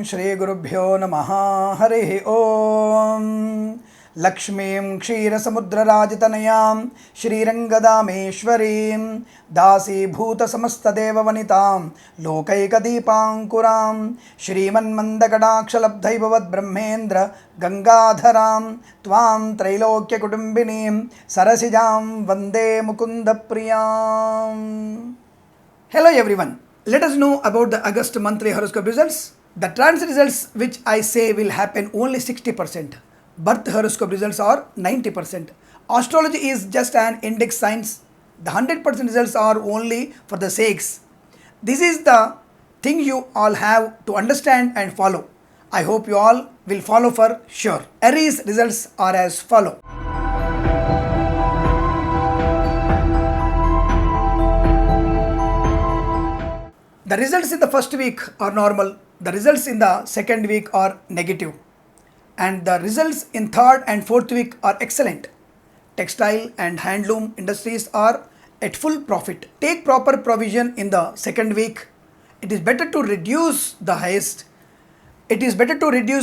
श्रीगुरुभ्यो नमः। हरिः ओं। लक्ष्मीं क्षीरसमुद्रराजतनयां श्रीरङ्गदामेश्वरीं दासीभूतसमस्तदेववनितां लोकैकदीपाङ्कुरां श्रीमन्मन्दकटाक्षलब्धैभवद्ब्रह्मेन्द्र गङ्गाधरां त्वां त्रैलोक्यकुटुम्बिनीं सरसिजां वन्दे मुकुन्दप्रियाम्। Hello everyone. Let us know about the August monthly horoscope results. The transit results which I say will happen only 60%. Birth horoscope results are 90%. Astrology is just an index science. The 100% results are only for the sakes. This is the thing you all have to understand and follow. I hope you all will follow for sure. Aries results are as follow. The results in the first week are normal, the results in the second week are negative, and the results in third and fourth week are excellent. Textile and handloom industries are at full profit. Take proper provision in the second week. It is better to reduce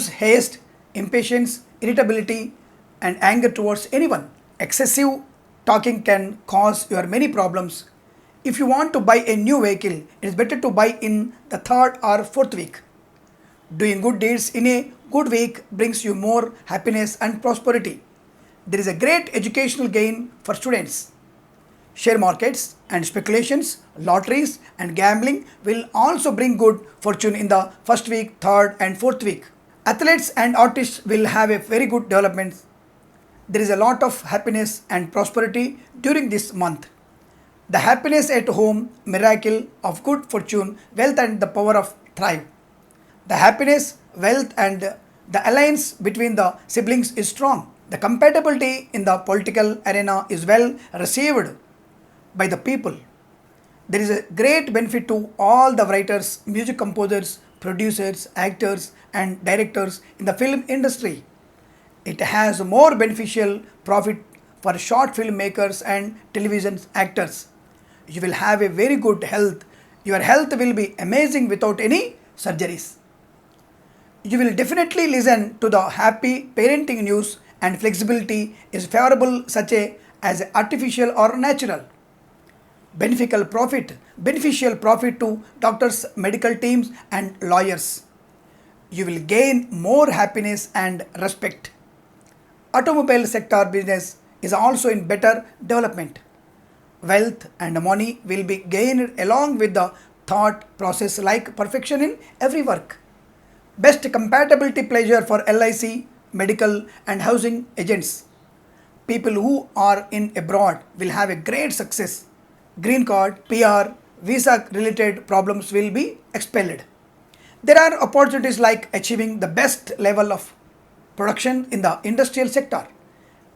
haste, impatience, irritability, and anger towards anyone. Excessive talking can cause your many problems. If you want to buy a new vehicle, it is better to buy in the third or fourth week. Doing good deeds in a good week brings you more happiness and prosperity. There is a great educational gain for students. Share markets and speculations, lotteries and gambling will also bring good fortune in the first week, third and fourth week. Athletes and artists will have a very good development. There is a lot of happiness and prosperity during this month. The happiness at home, miracle of good fortune, wealth and the power of thrive. The happiness, wealth and the alliance between the siblings is strong. The compatibility in the political arena is well received by the people. There is a great benefit to all the writers, music composers, producers, actors and directors in the film industry. It has more beneficial profit for short film makers and television actors. You will have a very good health. Your health will be amazing without any surgeries. You will definitely listen to the happy parenting news, and flexibility is favorable such as artificial or natural. Beneficial profit to doctors, medical teams and lawyers. You will gain more happiness and respect. Automobile sector business is also in better development. Wealth and money will be gained along with the thought process like perfection in every work. Best compatibility pleasure for LIC, medical and housing agents. People who are in abroad will have a great success. Green card, PR, visa related problems will be expelled. There are opportunities like achieving the best level of production in the industrial sector.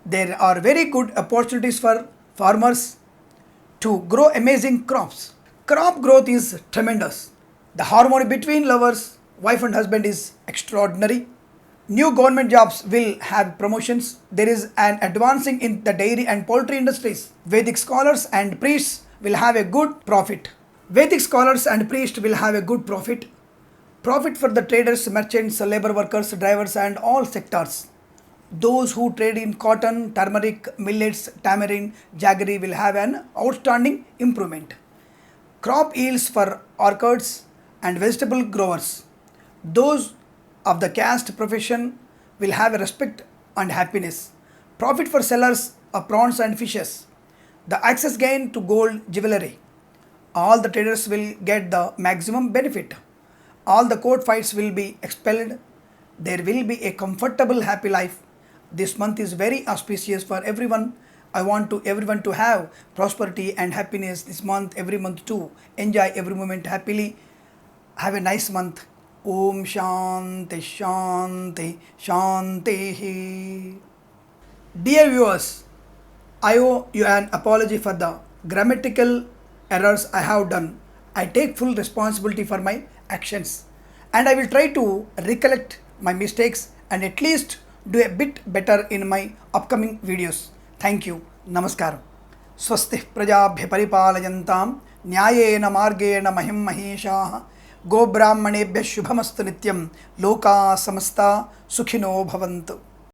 There are very good opportunities for farmers to grow amazing crops. Crop growth is tremendous. The harmony between lovers, wife and husband is extraordinary. New government jobs will have promotions. There is an advancing in the dairy and poultry industries. Vedic scholars and priests will have a good profit. Profit for the traders, merchants, labor workers, drivers and all sectors. Those who trade in cotton, turmeric, millets, tamarind, jaggery will have an outstanding improvement. Crop yields for orchards and vegetable growers. Those of the caste profession will have respect and happiness. Profit for sellers of prawns and fishes. The access gain to gold jewelry. All the traders will get the maximum benefit. All the court fights will be expelled. There will be a comfortable happy life. This month is very auspicious for everyone. I want everyone to have prosperity and happiness this month, every month too. Enjoy every moment happily. Have a nice month. Om Shanti Shanti Shanti. Dear viewers, I owe you an apology for the grammatical errors I have done. I take full responsibility for my actions and I will try to recollect my mistakes and at least do a bit better in my upcoming videos. Thank you. Namaskaram. Swasti prajabhya paripalayantam न्यायेन मार्गेण महिं महिषाः గోబ్రాహ్మణేభ్య శుభమస్తు నిత్యం. లోకా సమస్త సుఖినో భవంతు.